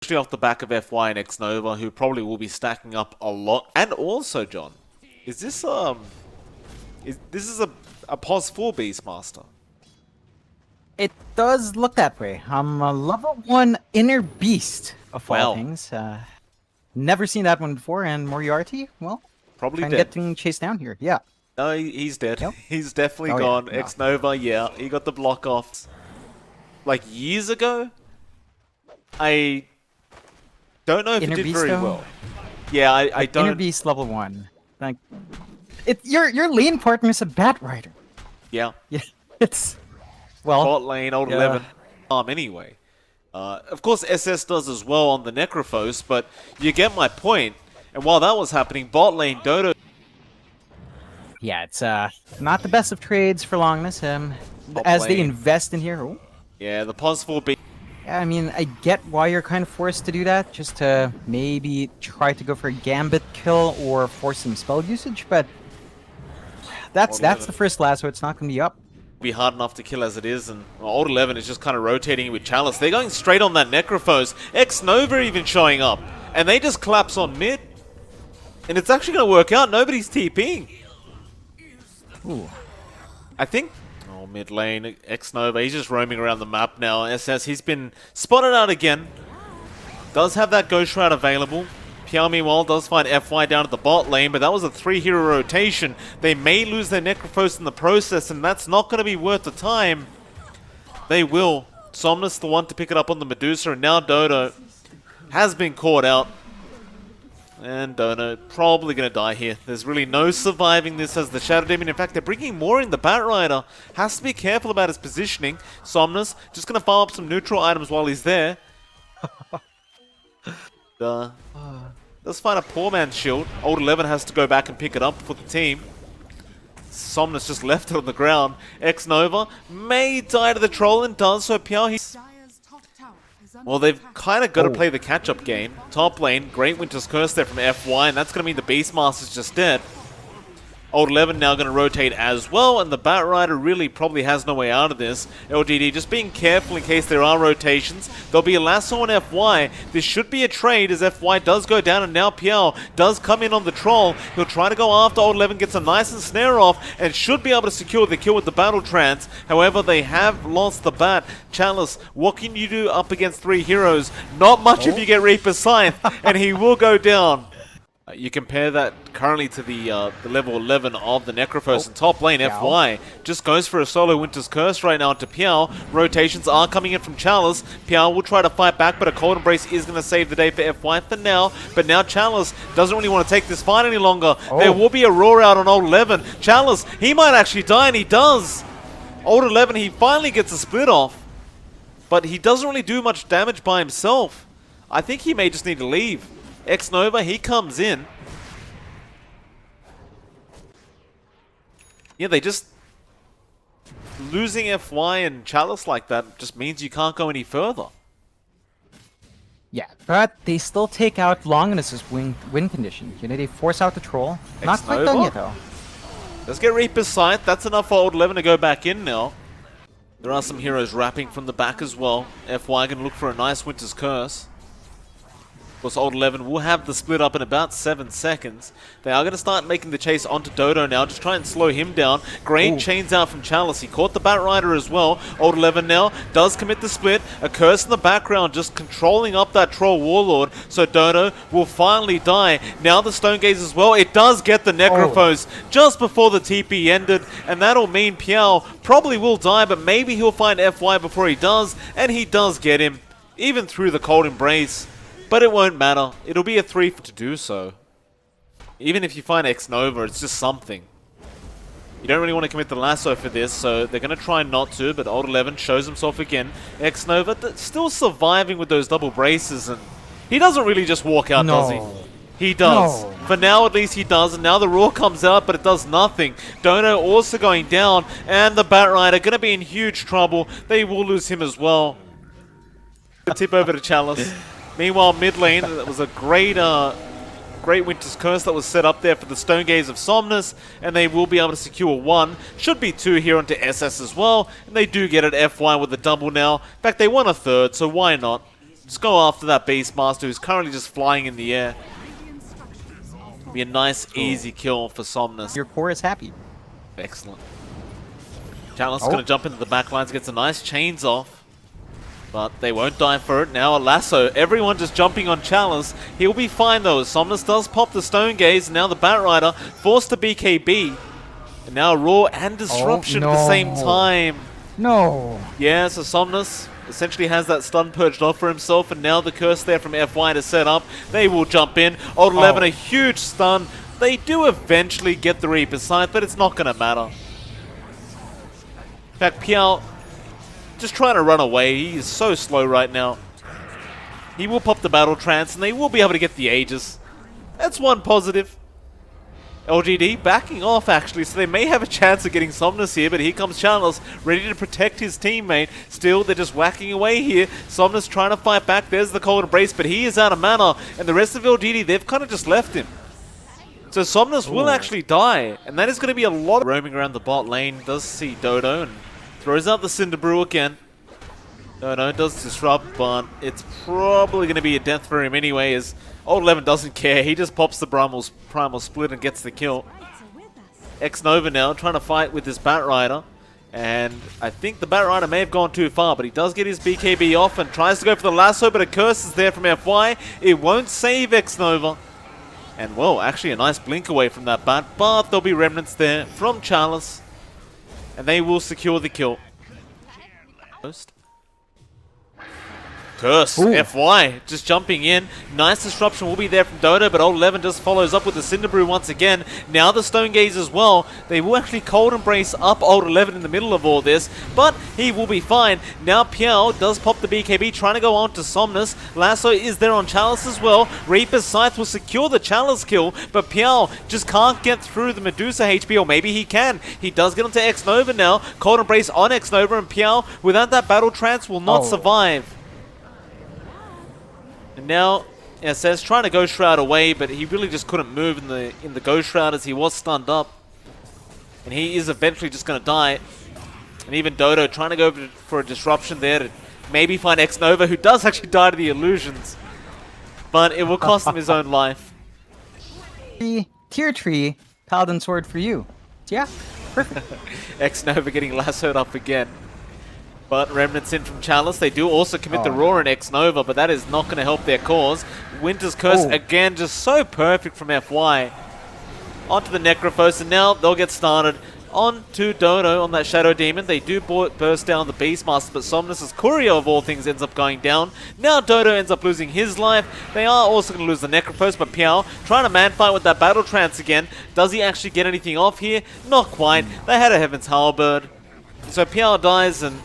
especially off the back of FY and Xnova, who probably will be stacking up a lot. And also, John, is this this is a POS 4 Beastmaster? It does look that way. I'm a level 1 inner beast of all things. Never seen that one before, and Moriarty, well, Probably dead. getting chased down here. Yeah. No, he's dead. Yep. He's definitely Oh, gone. yeah. No. Xnova, yeah, he got the block off. Like years ago, I don't know if Inner he did Beast, very though? well. Yeah, I don't. Inner beast level 1. Like, your lane partner is a bat rider. Yeah. Yeah, it's well. Bot lane, old 11. Anyway. Of course, SS does as well on the Necrophos, but you get my point. And while that was happening, bot lane, Dodo. Yeah, it's not the best of trades for Longinus. Top As they lane. invest in here. Oh. Yeah, the POS 4 beat. Yeah, I mean, I get why you're kind of forced to do that, just to maybe try to go for a gambit kill or force some spell usage, but that's the first last, so it's not going to be up. Be hard enough to kill as it is, and old 11 is just kind of rotating with Chalice. They're going straight on that Necrophos. Xnova even showing up, and they just collapse on mid. And it's actually going to work out. Nobody's TPing. Ooh. I think... Oh, mid lane, Xnova, he's just roaming around the map now. SS, he's been spotted out again. Does have that Ghost Shroud available. Piao, meanwhile, does find FY down at the bot lane, but that was a 3-hero rotation. They may lose their Necrophos in the process, and that's not going to be worth the time. They will. Somnus, the one to pick it up on the Medusa, and now Dodo has been caught out. And Dono probably going to die here. There's really no surviving this as the Shadow Demon. In fact, they're bringing more in. The Bat Rider has to be careful about his positioning. Somnus just going to farm up some neutral items while he's there. Let's find a poor man's shield. Old 11 has to go back and pick it up for the team. Somnus just left it on the ground. Xnova may die to the troll and does so. Piao, well, they've kind of got to play the catch-up game. Top lane, Great Winter's Curse there from FY, and that's going to mean the Beastmaster's just dead. Old 11 now going to rotate as well, and the Bat Rider really probably has no way out of this. LGD just being careful in case there are rotations. There'll be a lasso on FY. This should be a trade as FY does go down, and now Piao does come in on the troll. He'll try to go after Old 11, gets a nice snare off, and should be able to secure the kill with the Battle Trance. However, they have lost the Bat. Chalice, what can you do up against 3 heroes? Not much if you get Reaper's Scythe, and he will go down. You compare that currently to the level 11 of the Necrophos and top lane. FY just goes for a solo Winter's Curse right now to Piao. Rotations are coming in from Chalice. Piao will try to fight back, but a Cold Embrace is going to save the day for FY for now. But now Chalice doesn't really want to take this fight any longer. There will be a roar out on Old 11. Chalice, he might actually die, and he does. Old 11, he finally gets a split off. But he doesn't really do much damage by himself. I think he may just need to leave. Xnova, he comes in. Yeah, they just... Losing FY and Chalice like that just means you can't go any further. Yeah, but they still take out Longinus's win condition. You know, they force out the troll. Not quite done yet, though. Let's get Reaper's Scythe. That's enough for Old 11 to go back in now. There are some heroes wrapping from the back as well. FY can look for a nice Winter's Curse. Of course, Old 11 will have the split up in about 7 seconds. They are going to start making the chase onto Dodo now, just try and slow him down. Great chains out from Chalice. He caught the Bat Rider as well. Old 11 now does commit the split. A curse in the background just controlling up that Troll Warlord. So Dodo will finally die. Now the Stone Gaze as well. It does get the Necrophos just before the TP ended. And that'll mean Piao probably will die, but maybe he'll find FY before he does. And he does get him, even through the Cold Embrace. But it won't matter. It'll be a 3 to do so. Even if you find Xnova, it's just something. You don't really want to commit the lasso for this, so they're going to try not to, but Old 11 shows himself again. Xnova still surviving with those double braces, and he doesn't really just walk out, does he? He does. No. For now, at least he does, and now the roar comes out, but it does nothing. Dono also going down, and the Bat Rider going to be in huge trouble. They will lose him as well. Tip over to Chalice. Meanwhile, mid lane, that was a great Winter's Curse that was set up there for the Stone Gaze of Somnus, and they will be able to secure 1. Should be 2 here onto SS as well, and they do get it FY with a double now. In fact, they won a 3rd, so why not? Just go after that Beastmaster who's currently just flying in the air. Be a nice, easy kill for Somnus. Your core is happy. Excellent. Chalice going to jump into the back lines, gets a nice chains off. But they won't die for it. Now a lasso. Everyone just jumping on Chalice. He'll be fine though. Somnus does pop the Stone Gaze. And now the Batrider forced to BKB. And now Roar and Disruption at the same time. No. Yeah, so Somnus essentially has that stun purged off for himself. And now the curse there from FY to set up. They will jump in. Old 11 a huge stun. They do eventually get the Reaper's Scythe, but it's not going to matter. In fact, Piao just trying to run away. He is so slow right now. He will pop the Battle Trance, and they will be able to get the Aegis. That's one positive. LGD backing off, actually, so they may have a chance of getting Somnus here, but here comes Chalice, ready to protect his teammate. Still, they're just whacking away here. Somnus trying to fight back. There's the Cold Embrace, but he is out of mana, and the rest of LGD, they've kind of just left him. So Somnus will actually die, and that is going to be a lot of roaming around the bot lane. Does see Dodo, and throws out the Cinder Brew again. Dodo does disrupt, but it's probably going to be a death for him anyway, as Old 11 doesn't care. He just pops the Primal Split and gets the kill. X-Nova now trying to fight with this Batrider, and I think the Batrider may have gone too far, but he does get his BKB off and tries to go for the lasso, but a curse is there from FY. It won't save X-Nova. And, well, actually a nice blink away from that bat, but there'll be remnants there from Chalice. And they will secure the kill. Curse, FY, just jumping in. Nice disruption will be there from Dodo, but Old 11 just follows up with the Cinder Brew once again. Now the Stone Gaze as well. They will actually Cold Embrace up Old 11 in the middle of all this, but he will be fine. Now Piao does pop the BKB, trying to go on to Somnus. Lasso is there on Chalice as well. Reaper's Scythe will secure the Chalice kill, but Piao just can't get through the Medusa HP, or maybe he can. He does get onto X-Nova now. Cold Embrace on X-Nova, and Piao, without that Battle Trance, will not survive. And now SS trying to Ghost Shroud away, but he really just couldn't move in the Ghost Shroud as he was stunned up. And he is eventually just going to die. And even Dodo trying to go for a disruption there to maybe find X-Nova, who does actually die to the illusions. But it will cost him his own life. Tier tree, Paladin Sword for you. Yeah, perfect. X-Nova getting lassoed up again. But remnants in from Chalice. They do also commit the Roar in X-Nova, but that is not going to help their cause. Winter's Curse again, just so perfect from FY. Onto the Necrophos, and now they'll get started. On to Dodo on that Shadow Demon. They do burst down the Beastmaster, but Somnus' Courier of all things ends up going down. Now Dodo ends up losing his life. They are also going to lose the Necrophos, but Piao trying to man-fight with that Battle Trance again. Does he actually get anything off here? Not quite. They had a Heaven's Halberd. So Piao dies, and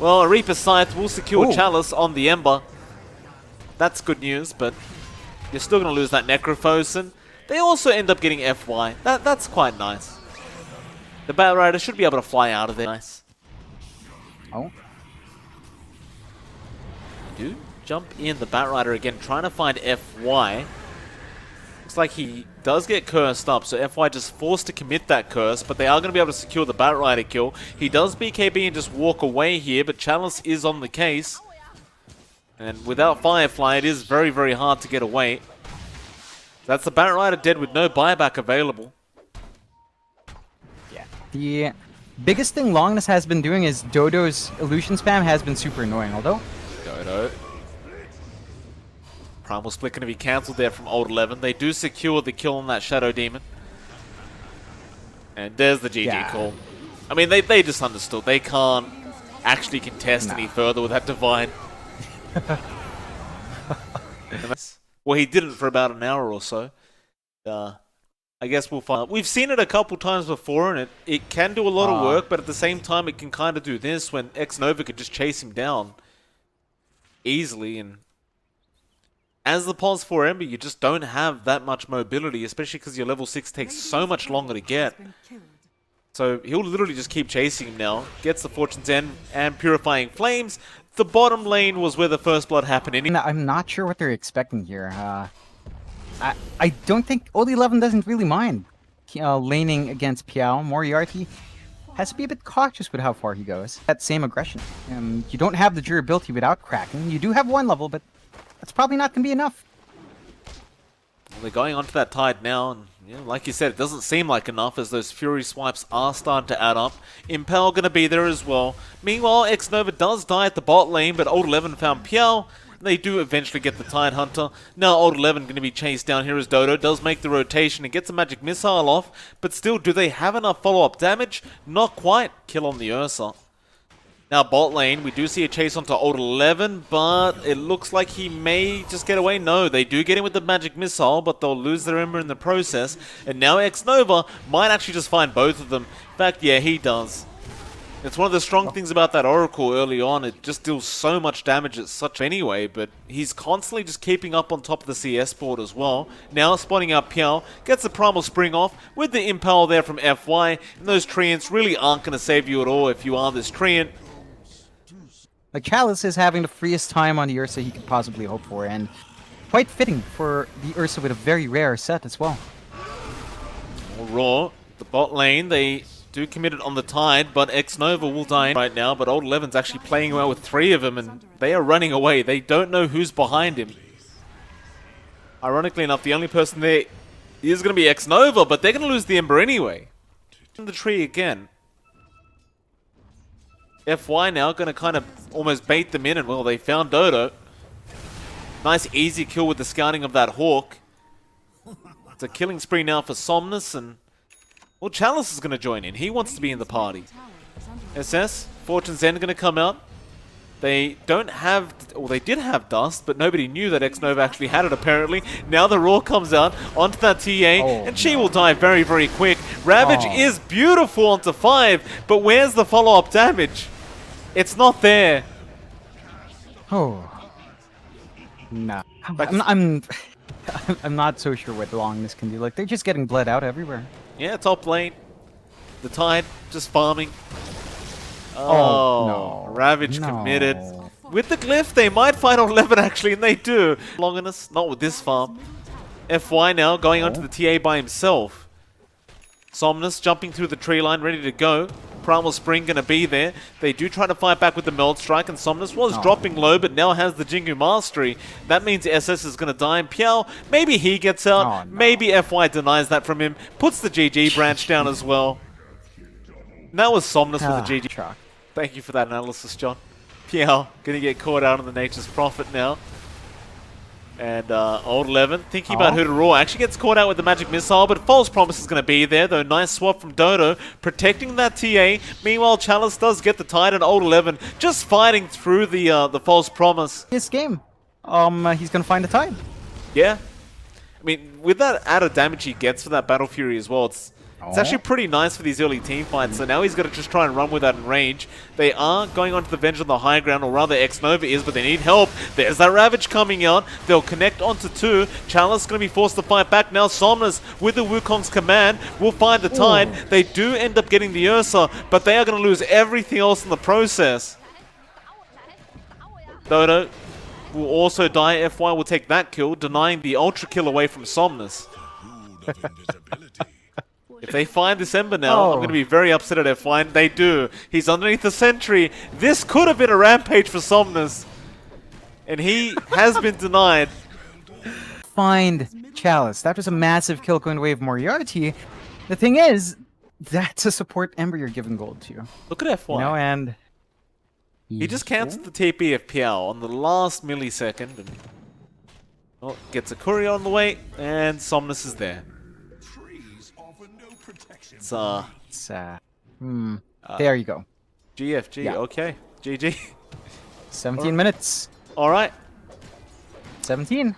well, a Reaper's Scythe will secure Chalice on the Ember. That's good news, but you're still going to lose that Necrophos, and they also end up getting FY. That's quite nice. The Batrider should be able to fly out of there. Nice. Do jump in the Batrider again, trying to find FY. Looks like he does get cursed up, so FY just forced to commit that curse, but they are going to be able to secure the Batrider kill. He does BKB and just walk away here, but Chalice is on the case. And without Firefly, it is very, very hard to get away. That's the Batrider dead with no buyback available. Yeah. The biggest thing Longinus has been doing is Dodo's illusion spam has been super annoying, although... Dodo. Primal Split going to be cancelled there from Old 11. They do secure the kill on that Shadow Demon. And there's the GG call. I mean, they just understood. They can't actually contest any further with that Divine. Well, he didn't for about an hour or so. I guess we'll find out. We've seen it a couple times before, and it can do a lot of work, but at the same time, it can kind of do this when X-Nova could just chase him down easily. And as the Pos 4 Ember, you just don't have that much mobility, especially because your level 6 takes so much longer to get. So he'll literally just keep chasing him now. Gets the Fortune's End and Purifying Flames. The bottom lane was where the first blood happened. I'm not sure what they're expecting here. I don't think Old 11 doesn't really mind laning against Piao. Moriarty has to be a bit cautious with how far he goes. That same aggression. You don't have the durability without Kraken. You do have one level, but that's probably not going to be enough. Well, they're going onto that tide now, and like you said, it doesn't seem like enough as those Fury swipes are starting to add up. Impel going to be there as well. Meanwhile, X-Nova does die at the bot lane, but Old 11 found Piao. They do eventually get the Tide Hunter. Now Old 11 going to be chased down here as Dodo does make the rotation and gets a magic missile off. But still, do they have enough follow-up damage? Not quite. Kill on the Ursa. Now bot lane, we do see a chase onto Old 11, but it looks like he may just get away. No, they do get him with the magic missile, but they'll lose their Ember in the process. And now X-Nova might actually just find both of them. In fact, yeah, he does. It's one of the strong things about that Oracle early on. It just deals so much damage at such anyway, but he's constantly just keeping up on top of the CS board as well. Now spawning out Piao, gets the Primal Spring off with the Impel there from FY, and those Treants really aren't going to save you at all if you are this Treant. Like, Chalice is having the freest time on the Ursa he could possibly hope for, and quite fitting for the Ursa with a very rare set as well. Raw, the bot lane, they do commit it on the Tide, but X-Nova will die right now, but Old 11's actually playing well with 3 of them, and they are running away. They don't know who's behind him. Ironically enough, the only person there is going to be X-Nova, but they're going to lose the Ember anyway. In the tree again. FY now going to kind of almost bait them in, and well, they found Dodo. Nice easy kill with the scouting of that Hawk. It's a killing spree now for Somnus, and well, Chalice is going to join in. He wants to be in the party. SS, Fortune's End going to come out. They don't have, well, they did have Dust, but nobody knew that X-Nova actually had it apparently. Now the Raw comes out onto that TA, and she will die very, very quick. Ravage is beautiful onto 5, but where's the follow-up damage? It's not there. Oh. Nah. I'm not so sure what Longinus can do. Like, they're just getting bled out everywhere. Yeah, top lane. The Tide just farming. Oh, no. Ravage committed. With the glyph, they might find on 11 actually, and they do. Longinus, not with this farm. FY now going onto the TA by himself. Somnus jumping through the tree line, ready to go. Primal Spring going to be there. They do try to fight back with the Meld Strike, and Somnus was dropping low, but now has the Jingu Mastery. That means SS is going to die, and Piao, maybe he gets out. Maybe FY denies that from him. Puts the GG branch down as well. And that was Somnus with the GG. Thank you for that analysis, John. Piao going to get caught out on the Nature's Prophet now. And Old 11 thinking about who to roar. Actually gets caught out with the magic missile, but False Promise is going to be there, though. Nice swap from Dodo, protecting that TA. Meanwhile, Chalice does get the Tide, and Old 11 just fighting through the False Promise. This game, he's going to find the Tide. Yeah. I mean, with that added damage he gets for that Battle Fury as well, it's actually pretty nice for these early team fights. So now he's got to just try and run with that in range. They are going onto the Venge on the high ground, or rather X-Nova is, but they need help. There's that Ravage coming out. They'll connect onto 2. Chalice going to be forced to fight back now. Somnus with the Wukong's command will find the Tide. They do end up getting the Ursa, but they are going to lose everything else in the process. Dodo will also die. FY will take that kill, denying the Ultra kill away from Somnus. If they find this Ember now, I'm going to be very upset at FY. And they do. He's underneath the sentry. This could have been a rampage for Somnus. And he has been denied. Find Chalice. That was a massive kill going away of Moriarty. The thing is, that's a support Ember you're giving gold to. Look at FY. You know, and he just cancelled the TP of Piao on the last millisecond. And well, gets a courier on the way, and Somnus is there. There you go. GFG, okay. GG. 17 minutes. Alright. 17.